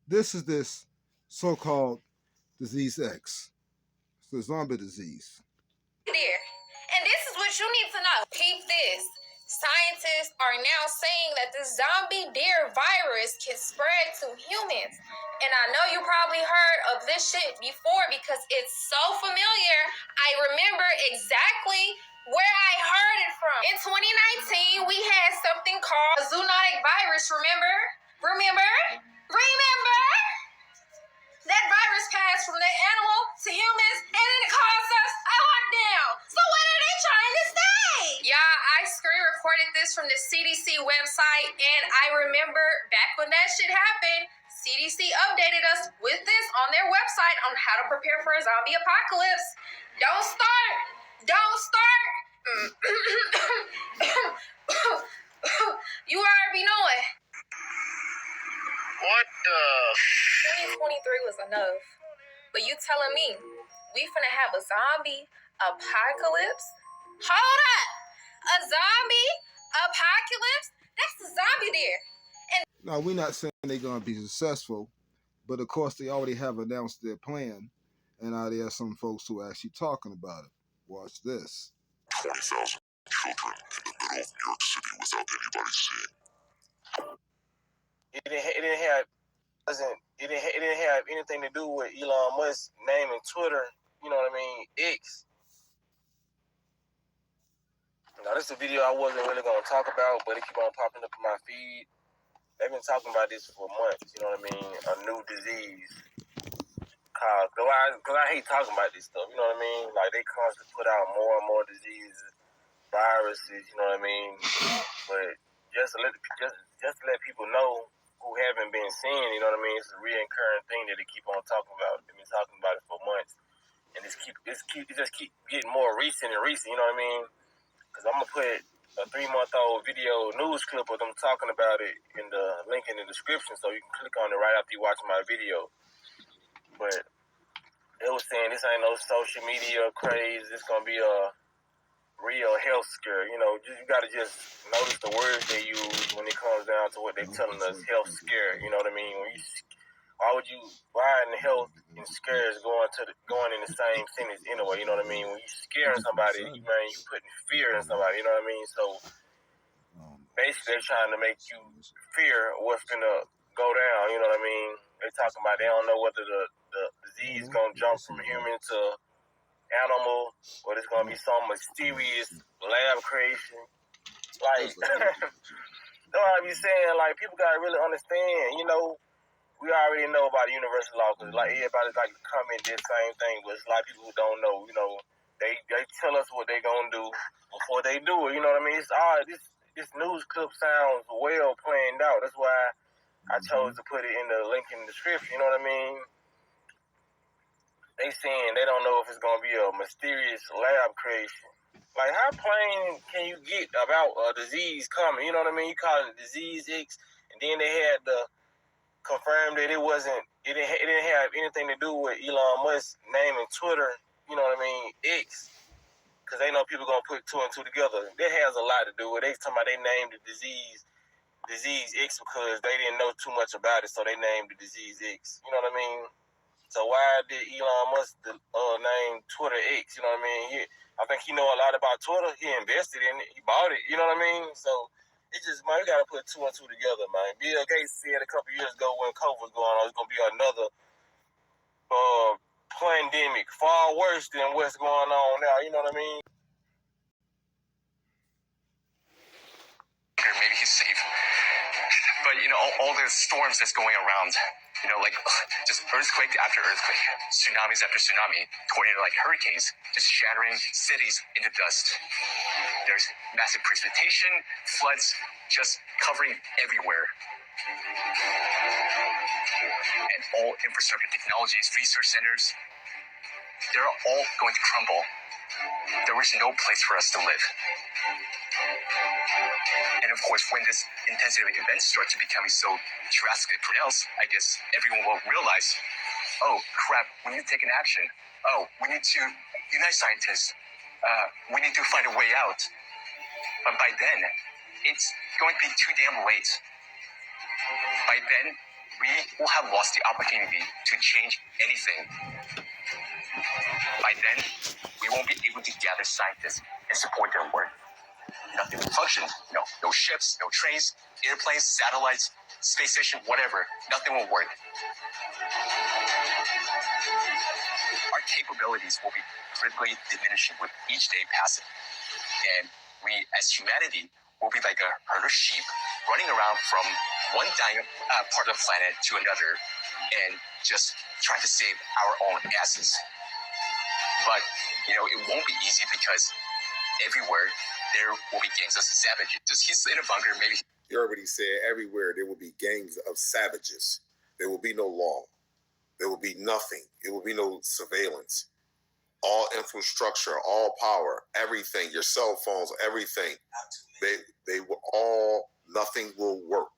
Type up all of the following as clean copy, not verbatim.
This so-called disease X. It's the zombie disease. There. And this is what you need to know. Peep this. Scientists are now saying that the zombie deer virus can spread to humans. And I know you probably heard of this shit before because it's so familiar. I remember exactly where I heard it from. In 2019, we had something called a zoonotic virus, remember? Remember? That virus passed from the animal to humans, and then it caused us a lockdown. So what are they trying to say? Yeah, I screen recorded this from the CDC website, and I remember back when that shit happened, CDC updated us with this on their website on how to prepare for a zombie apocalypse. Don't start. You already know it. What the? 2023 was enough. But you telling me we finna have a zombie apocalypse? Hold up! A zombie apocalypse? That's the zombie there. Now, we're not saying they're going to be successful, but of course, they already have announced their plan, and now there are some folks who are actually talking about it. Watch this. 20,000 children in the middle of New York City without anybody seeing. It didn't have anything to do with Elon Musk naming Twitter, you know what I mean, X. Now, this is a video I wasn't really going to talk about, but it keep on popping up in my feed. They've been talking about this for months, you know what I mean, a new disease. Because I hate talking about this stuff, you know what I mean? Like, they constantly put out more and more diseases, viruses, you know what I mean? But just to let people know who haven't been seeing, you know what I mean? It's a reoccurring thing that they keep on talking about. They've been talking about it for months. And it just keep getting more recent and recent, you know what I mean? Because I'm going to put a 3-month-old video news clip of them talking about it in the link in the description, so you can click on it right after you watch my video. But they was saying this ain't no social media craze. It's going to be a real health scare. You know, you got to just notice the words they use when it comes down to what they're telling us, health scare. You know what I mean? Why in the health and scares going in the same sentence anyway? You know what I mean? When you scaring somebody, you putting fear in somebody. You know what I mean? So basically, they're trying to make you fear what's gonna go down. You know what I mean? They talking about they don't know whether the disease gonna jump from human to animal, or it's gonna be some mysterious lab creation. Like, know what I be saying? Like, people gotta really understand. You know, we already know about the universal law because like everybody's like comment this same thing, but it's a lot of people who don't know. You know, they tell us what they gonna do before they do it. You know what I mean? It's this news clip sounds well planned out. That's why I chose to put it in the link in the description. You know what I mean? They saying they don't know if it's gonna be a mysterious lab creation. Like, how plain can you get about a disease coming? You know what I mean? You call it disease X, and then they had to confirm that it didn't have anything to do with Elon Musk naming Twitter, you know what I mean, X, because they know people gonna put 2 and 2 together. That has a lot to do with it. They talking about they named the disease X because they didn't know too much about it, so they named the disease X. You know what I mean? So why did Elon Musk name Twitter X? You know what I mean? I think he know a lot about Twitter. He invested in it. He bought it. You know what I mean? So it's just, man, you got to put 2 and 2 together, man. Bill Gates said a couple years ago when COVID was going on, it's going to be another pandemic, far worse than what's going on now. You know what I mean? Maybe he's safe. But, you know, all the storms that's going around, you know, like just earthquake after earthquake, tsunamis after tsunami, tornado like hurricanes, just shattering cities into dust. There's massive precipitation, floods just covering everywhere. And all infrastructure technologies, research centers, they're all going to crumble. There is no place for us to live. And of course, when this intensive events start to becoming so drastically pronounced, I guess everyone will realize, oh crap, we need to take an action. Oh, we need to unite scientists. We need to find a way out. But by then, it's going to be too damn late. By then, we will have lost the opportunity to change anything. By then, we won't be able to gather scientists and support their work. Nothing will function. No ships, no trains, airplanes, satellites, space station, whatever. Nothing will work. Our capabilities will be critically diminishing with each day passing. And we, as humanity, will be like a herd of sheep running around from one dying part of the planet to another and just trying to save our own asses. But, it won't be easy because everywhere there will be gangs of savages. Just he's in a bunker, maybe. He already said everywhere there will be gangs of savages. There will be no law. There will be nothing. It will be no surveillance. All infrastructure, all power, everything, your cell phones, everything, they will all, nothing will work.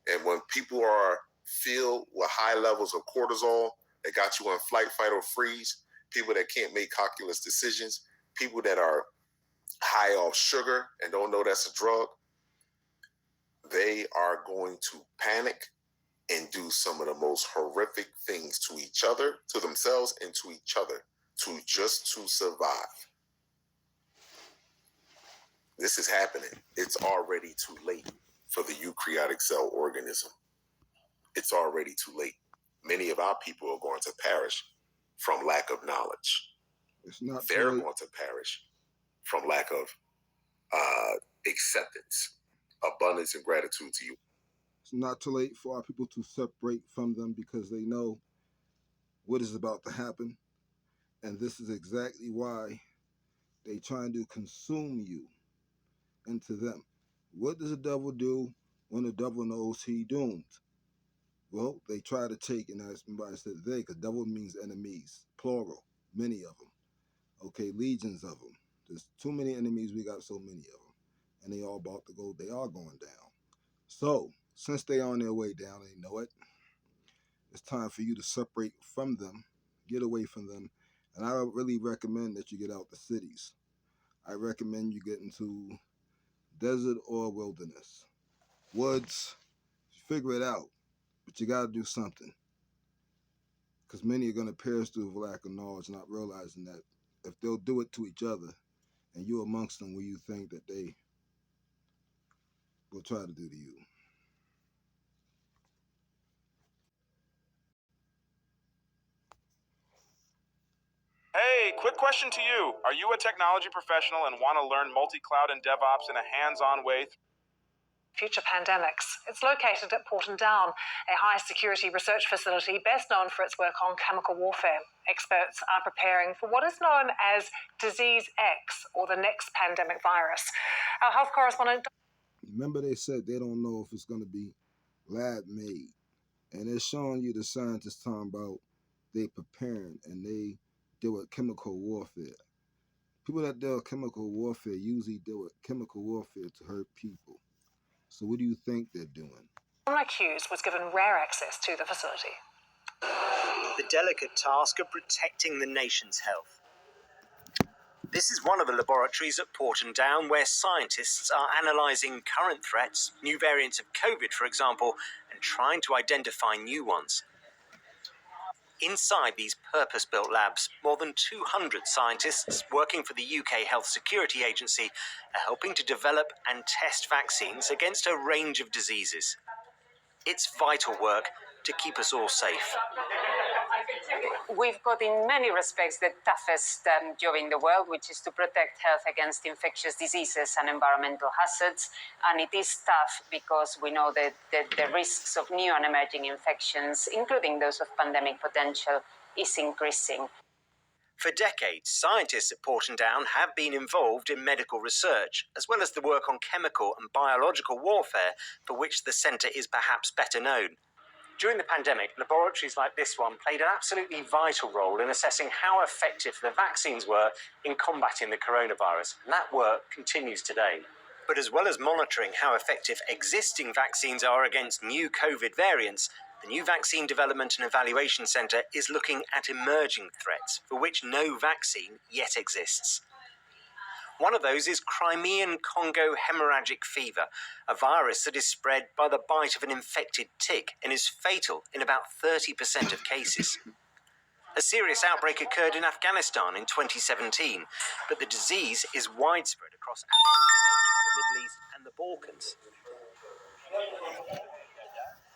And when people are filled with high levels of cortisol that got you on flight, fight, or freeze, people that can't make calculus decisions, people that are high off sugar and don't know that's a drug, they are going to panic and do some of the most horrific things to each other, to themselves, and to each other, to survive. This is happening. It's already too late for the eukaryotic cell organism. It's already too late. Many of our people are going to perish from lack of knowledge. They're going to perish from lack of acceptance, abundance, and gratitude to you. It's not too late for our people to separate from them because they know what is about to happen. And this is exactly why they trying to consume you into them. What does the devil do when the devil knows he doomed? Well, they try to take, and as somebody said they, because devil means enemies, plural, many of them. Okay, legions of them. There's too many enemies, we got so many of them. And they all about to go, they are going down. So, since they are on their way down, they know it. It's time for you to separate from them, get away from them. And I really recommend that you get out the cities. I recommend you get into desert or wilderness. Woods, figure it out. But you got to do something. Because many are going to perish through lack of knowledge, not realizing that if they'll do it to each other, and you amongst them, will you think that they will try to do to you? Hey, quick question to you. Are you a technology professional and want to learn multi-cloud and DevOps in a hands-on way? Future pandemics. It's located at Porton Down, a high-security research facility best known for its work on chemical warfare. Experts are preparing for what is known as Disease X, or the next pandemic virus. Our health correspondent... Remember they said they don't know if it's going to be lab-made. And they're showing you the scientists talking about they preparing and they deal with chemical warfare. People that deal with chemical warfare usually deal with chemical warfare to hurt people. So what do you think they're doing? One accused was given rare access to the facility. The delicate task of protecting the nation's health. This is one of the laboratories at Porton Down where scientists are analysing current threats, new variants of COVID, for example, and trying to identify new ones. Inside these purpose-built labs, more than 200 scientists working for the UK Health Security Agency are helping to develop and test vaccines against a range of diseases. It's vital work to keep us all safe. We've got, in many respects, the toughest job in the world, which is to protect health against infectious diseases and environmental hazards. And it is tough because we know that the risks of new and emerging infections, including those of pandemic potential, is increasing. For decades, scientists at Porton Down have been involved in medical research, as well as the work on chemical and biological warfare, for which the centre is perhaps better known. During the pandemic, laboratories like this one played an absolutely vital role in assessing how effective the vaccines were in combating the coronavirus, and that work continues today. But as well as monitoring how effective existing vaccines are against new COVID variants, the new Vaccine Development and Evaluation Centre is looking at emerging threats for which no vaccine yet exists. One of those is Crimean Congo hemorrhagic fever, a virus that is spread by the bite of an infected tick and is fatal in about 30% of cases. A serious outbreak occurred in Afghanistan in 2017, but the disease is widespread across Africa, the Middle East and the Balkans.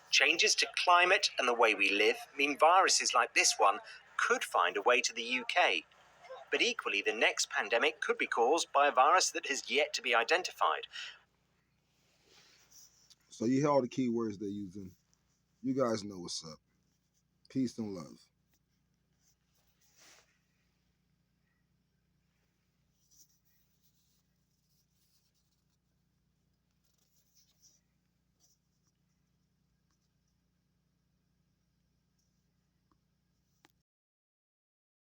Changes to climate and the way we live mean viruses like this one could find a way to the UK. But equally, the next pandemic could be caused by a virus that has yet to be identified. So you hear all the keywords they're using. You guys know what's up. Peace and love.